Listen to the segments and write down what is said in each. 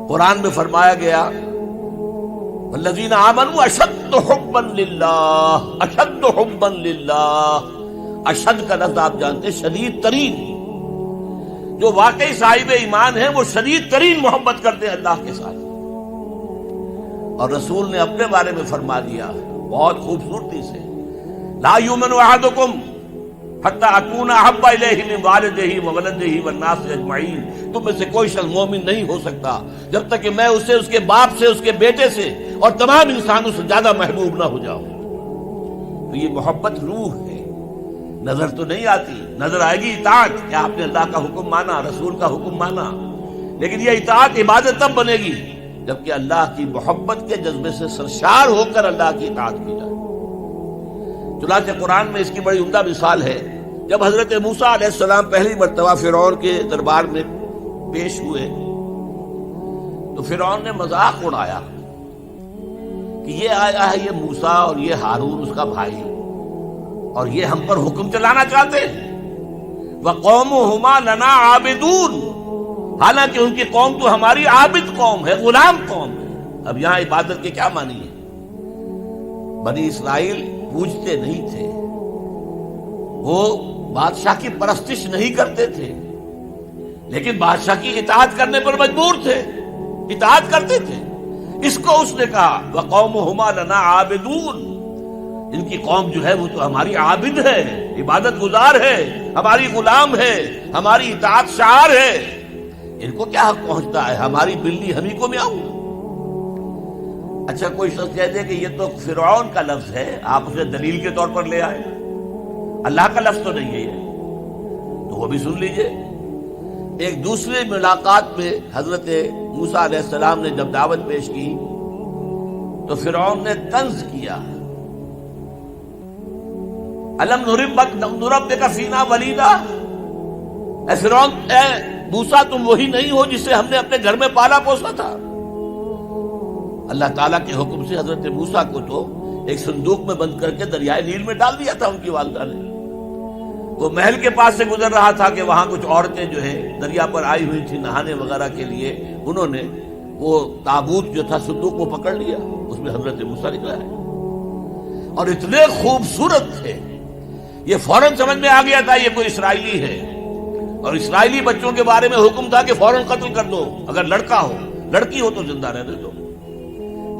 قرآن میں فرمایا گیا والذین آمنوا اشد حبا للہ، اشد حبا للہ، اشد کا لفظ آپ جانتے ہیں شدید ترین، جو واقعی صاحب ایمان ہیں وہ شدید ترین محبت کرتے ہیں اللہ کے ساتھ۔ اور رسول نے اپنے بارے میں فرما دیا بہت خوبصورتی سے، لا یؤمن احدکم حتی اکون احب الیہ من والدہ وولدہ والناس اجمعین، تم میں سے کوئی شخص مومن نہیں ہو سکتا جب تک کہ میں اسے اس کے باپ سے، اس کے بیٹے سے اور تمام انسانوں سے زیادہ محبوب نہ ہو جاؤں۔ تو یہ محبت روح ہے، نظر تو نہیں آتی، نظر آئے گی اطاعت کہ آپ نے اللہ کا حکم مانا، رسول کا حکم مانا، لیکن یہ اطاعت عبادت تب بنے گی جبکہ اللہ کی محبت کے جذبے سے سرشار ہو کر اللہ کی اطاعت کی جائے۔ چنانچہ قرآن میں اس کی بڑی عمدہ مثال ہے، جب حضرت موسیٰ علیہ السلام پہلی مرتبہ فرعون کے دربار میں پیش ہوئے تو فرعون نے مذاق اڑایا کہ یہ آیا ہے یہ موسیٰ اور یہ ہارون اس کا بھائی، اور یہ ہم پر حکم چلانا چاہتے ہیں، وَقَوْمُهُمَا لَنَا عَابِدُونَ، حالانکہ ان کی قوم تو ہماری عابد قوم ہے، غلام قوم ہے۔ اب یہاں عبادت کے کیا معنی ہے؟ بنی اسرائیل پوجتے نہیں تھے، وہ بادشاہ کی پرستش نہیں کرتے تھے، لیکن بادشاہ کی اطاعت کرنے پر مجبور تھے، اطاعت کرتے تھے۔ اس کو اس نے کہا وَقَوْمُهُمَا لَنَا عَابِدُونَ، ان کی قوم جو ہے وہ تو ہماری عابد ہے، عبادت گزار ہے، ہماری غلام ہے، ہماری اطاعت شعار ہے، ان کو کیا حق پہنچتا ہے، ہماری بلی ہم ہی کو میاؤں۔ اچھا کوئی شخص کہہ دے کہ یہ تو فرعون کا لفظ ہے، آپ اسے دلیل کے طور پر لے آئے، اللہ کا لفظ تو نہیں ہے یہ، تو وہ بھی سن لیجئے۔ ایک دوسری ملاقات میں حضرت موسیٰ علیہ السلام نے جب دعوت پیش کی تو فرعون نے طنز کیا، الم نربک فینا ولیدا، اے فرعون، اے موسیٰ تم وہی نہیں ہو جسے ہم نے اپنے گھر میں پالا پوسا تھا۔ اللہ تعالیٰ کے حکم سے حضرت موسیٰ کو تو ایک صندوق میں بند کر کے دریائے نیل میں ڈال دیا تھا ان کی والدہ نے۔ وہ محل کے پاس سے گزر رہا تھا کہ وہاں کچھ عورتیں جو ہے دریا پر آئی ہوئی تھی نہانے وغیرہ کے لیے، انہوں نے وہ تابوت جو تھا صندوق کو پکڑ لیا، اس میں حضرت موسیٰ نکلا ہے، اور اتنے خوبصورت تھے یہ فوراً سمجھ میں آ گیا تھا یہ کوئی اسرائیلی ہے، اور اسرائیلی بچوں کے بارے میں حکم تھا کہ فوراً قتل کر دو، اگر لڑکا ہو، لڑکی ہو تو زندہ رہنے دو۔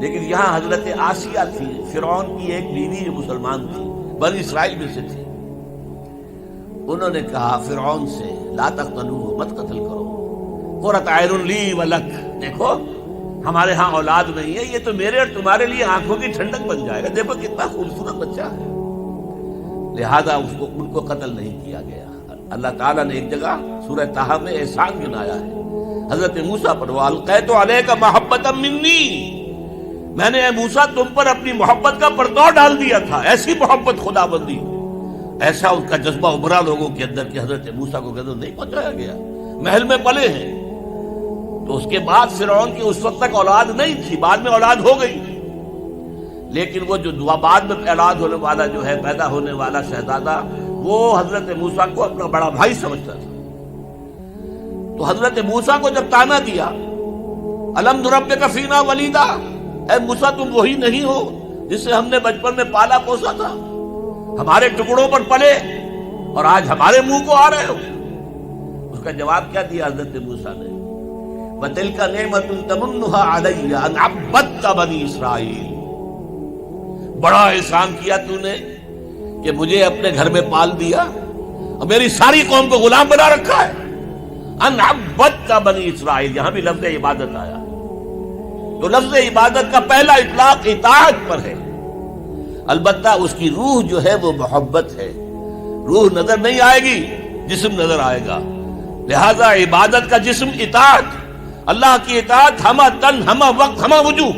لیکن یہاں حضرت آسیہ تھی، فرعون کی ایک بیوی جو مسلمان تھی، بنی اسرائیل میں سے تھی، انہوں نے کہا فرعون سے لا تقتلوہ، مت قتل کرو، قرۃ عین لی ولک، دیکھو ہمارے ہاں اولاد نہیں ہے، یہ تو میرے اور تمہارے لیے آنکھوں کی ٹھنڈک بن جائے گا، دیکھو کتنا خوبصورت بچہ ہے، لہذا ان کو قتل نہیں کیا گیا۔ اللہ تعالیٰ نے ایک جگہ سورہ طٰہٰ میں احسان گنایا ہے حضرت موسیٰ پر، وَأَلْقَيْتُ عَلَيْكَ مَحَبَّةً مِّنِّي، میں نے اے موسیٰ تم پر اپنی محبت کا پردہ ڈال دیا تھا، ایسی محبت خدا بندی، ایسا اس کا جذبہ ابھرا لوگوں کے اندر کہ حضرت موسیٰ کو قتل نہیں پہنچایا گیا، محل میں پلے ہیں۔ تو اس کے بعد فرعون کی اس وقت تک اولاد نہیں تھی، بعد میں اولاد ہو گئی، لیکن وہ جو بعد میں اولاد ہونے والا جو ہے پیدا ہونے والا شہزادہ، وہ حضرت موسیٰ کو اپنا بڑا بھائی سمجھتا تھا۔ تو حضرت موسیٰ کو جب تانا دیا الم نربک فینا ولیدا، اے موسیٰ تم وہی نہیں ہو جسے ہم نے بچپن میں پالا پوسا تھا، ہمارے ٹکڑوں پر پلے اور آج ہمارے منہ کو آ رہے ہو۔ اس کا جواب کیا دیا حضرت موسیٰ نے؟ وَتِلْكَ نِعْمَةٌ تَمُنُّهَا عَلَيَّ أَنْ عَبَّدْتَ بَنِي إِسْرَائِيلَ، بڑا احسان کیا تو نے کہ مجھے اپنے گھر میں پال دیا اور میری ساری قوم کو غلام بنا رکھا ہے۔ ان عبدت بنی اسرائیل، یہاں بھی لفظ عبادت آیا، تو لفظ عبادت کا پہلا اطلاق اطاعت پر ہے، البتہ اس کی روح جو ہے وہ محبت ہے، روح نظر نہیں آئے گی، جسم نظر آئے گا، لہذا عبادت کا جسم اطاعت، اللہ کی اطاعت ہمہ تن ہمہ وقت ہمہ وجوہ،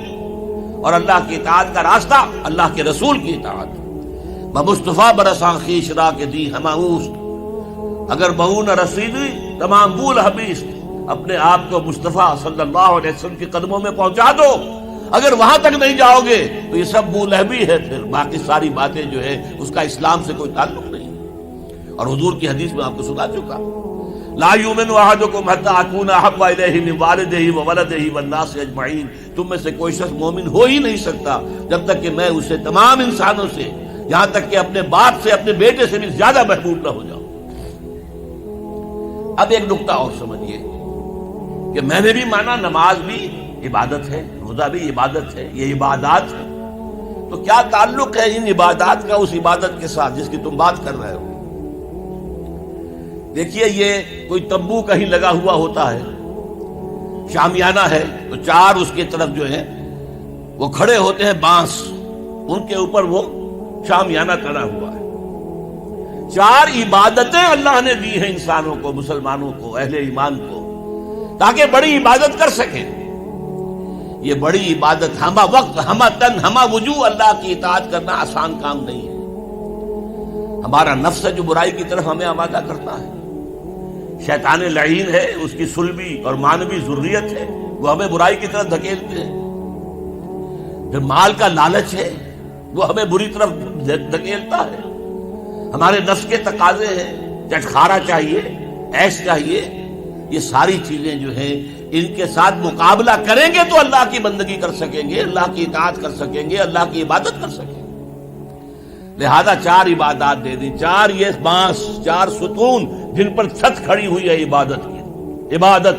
اور اللہ کی اطاعت کا راستہ اللہ کے رسول کی اطاعت۔ مصطفیٰ برساں خیش را کے دی ہمہ اوست، اگر بہو نہ رسیدی تمام بول حبیست، اپنے آپ کو مصطفیٰ صلی اللہ علیہ وسلم کے قدموں میں پہنچا دو، اگر وہاں تک نہیں جاؤ گے تو یہ سب بو لہبی ہے، پھر باقی ساری باتیں جو ہے اس کا اسلام سے کوئی تعلق نہیں۔ اور حضور کی حدیث میں آپ کو سنا چکا، لا یؤمن احدکم حتی اکون احب الیہ من والدہ وولدہ والناس اجمعین، تم میں سے کوئی شخص مومن ہو ہی نہیں سکتا جب تک کہ میں اسے تمام انسانوں سے، یہاں تک کہ اپنے باپ سے، اپنے بیٹے سے بھی زیادہ محبوب نہ ہو جاؤں۔ اب ایک نقطہ اور سمجھیے کہ میں نے بھی مانا نماز بھی عبادت ہے، روزہ بھی عبادت ہے، یہ عبادات ہے، تو کیا تعلق ہے ان عبادات کا اس عبادت کے ساتھ جس کی تم بات کر رہے ہو؟ دیکھیے، یہ کوئی تمبو کہیں لگا ہوا ہوتا ہے، شامیانہ ہے، تو چار اس کے طرف جو ہے وہ کھڑے ہوتے ہیں بانس، ان کے اوپر وہ شامیانہ کھڑا ہوا ہے۔ چار عبادتیں اللہ نے دی ہیں انسانوں کو، مسلمانوں کو، اہل ایمان کو، تاکہ بڑی عبادت کر سکیں۔ یہ بڑی عبادت ہمہ وقت، ہمہ تن، ہمہ وجوہ اللہ کی اطاعت کرنا آسان کام نہیں ہے۔ ہمارا نفس ہے جو برائی کی طرف ہمیں آمادہ کرتا ہے، شیطان لعین ہے، اس کی سلبی اور مانوی ذریت ہے، وہ ہمیں برائی کی طرف دھکیلتے ہیں۔ پھر مال کا لالچ ہے، وہ ہمیں بری طرف دھکیلتا ہے۔ ہمارے نفس کے تقاضے ہیں، چٹخارا چاہیے، عیش چاہیے، یہ ساری چیزیں جو ہیں ان کے ساتھ مقابلہ کریں گے تو اللہ کی بندگی کر سکیں گے، اللہ کی اطاعت کر سکیں گے، اللہ کی عبادت کر سکیں گے۔ لہذا چار عبادات دے دی، چار یہ بانس، چار ستون جن پر چھت کھڑی ہوئی ہے عبادت کی، عبادت۔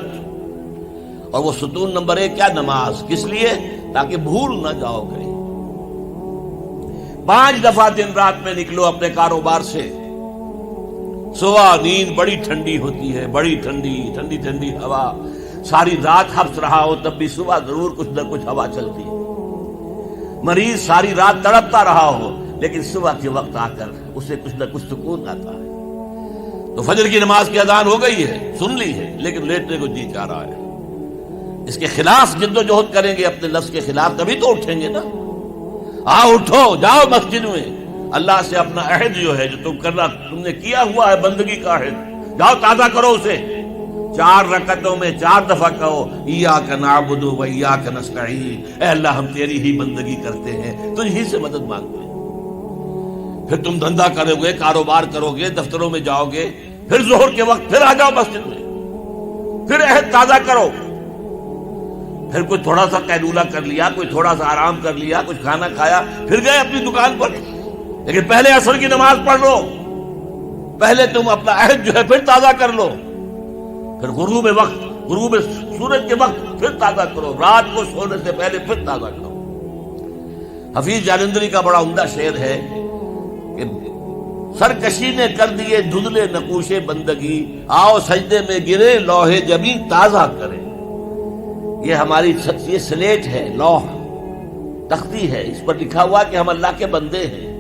اور وہ ستون نمبر 1 کیا؟ نماز۔ کس لیے؟ تاکہ بھول نہ جاؤ کہیں۔ 5 دفعہ دن رات میں نکلو اپنے کاروبار سے، صبح نیند بڑی ٹھنڈی ہوتی ہے، بڑی ٹھنڈی ٹھنڈی ٹھنڈی ہوا، ساری رات حبس رہا ہو تب بھی صبح ضرور کچھ نہ کچھ ہوا چلتی ہے۔ مریض ساری رات تڑپتا رہا ہو لیکن صبح کے وقت آ کر اسے کچھ نہ کچھ سکون آتا ہے۔ تو فجر کی نماز کی اذان ہو گئی ہے، سن لی ہے، لیکن لیٹنے کو جی چاہ رہا ہے۔ اس کے خلاف جد و جہد کریں گے، اپنے نفس کے خلاف، تبھی تو اٹھیں گے نا۔ اٹھو، جاؤ مسجد میں، اللہ سے اپنا عہد جو ہے، جو تم نے کیا ہوا ہے بندگی کا عہد، جاؤ تازہ کرو اسے۔ 4 رکعتوں میں 4 دفعہ کہو ایاک نعبد و ایاک نستعین، اے اللہ ہم تیری ہی بندگی کرتے ہیں، تجھ ہی سے مدد مانگتے ہیں۔ پھر تم دھندا کرو گے، کاروبار کرو گے، دفتروں میں جاؤ گے، پھر ظہر کے وقت پھر آ جاؤ مسجد میں، پھر عہد تازہ کرو۔ پھر کوئی تھوڑا سا قیلولہ کر لیا، کوئی تھوڑا سا آرام کر لیا، کچھ کھانا کھایا، پھر گئے اپنی دکان پر، لیکن پہلے عصر کی نماز پڑھ لو، پہلے تم اپنا عہد جو ہے پھر تازہ کر لو، پھر غروب وقت، غروب سورج کے وقت پھر تازہ کرو، رات کو سونے سے پہلے پھر تازہ کرو۔ حفیظ جالندری کا بڑا عمدہ شعر ہے کہ سرکشی نے کر دیے دھندلے نقوش بندگی، آؤ سجدے میں گرے لوح جبین تازہ کرے۔ یہ ہماری یہ سلیٹ ہے، لوح تختی ہے، اس پر لکھا ہوا کہ ہم اللہ کے بندے ہیں،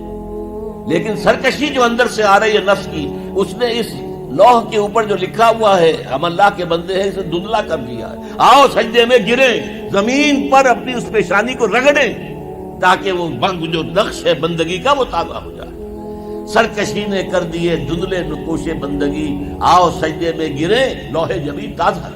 لیکن سرکشی جو اندر سے آ رہی ہے نفس کی، اس نے اس لوح کے اوپر جو لکھا ہوا ہے ہم اللہ کے بندے ہیں، اسے دھندلا کر دیا ہے۔ آؤ سجدے میں گریں، زمین پر اپنی اس پیشانی کو رگڑیں تاکہ وہ جو نقش ہے بندگی کا وہ تازہ ہو جائے۔ سرکشی نے کر دیے دھندلے نقوش بندگی، آؤ سجدے میں گریں لوح جبین تازہ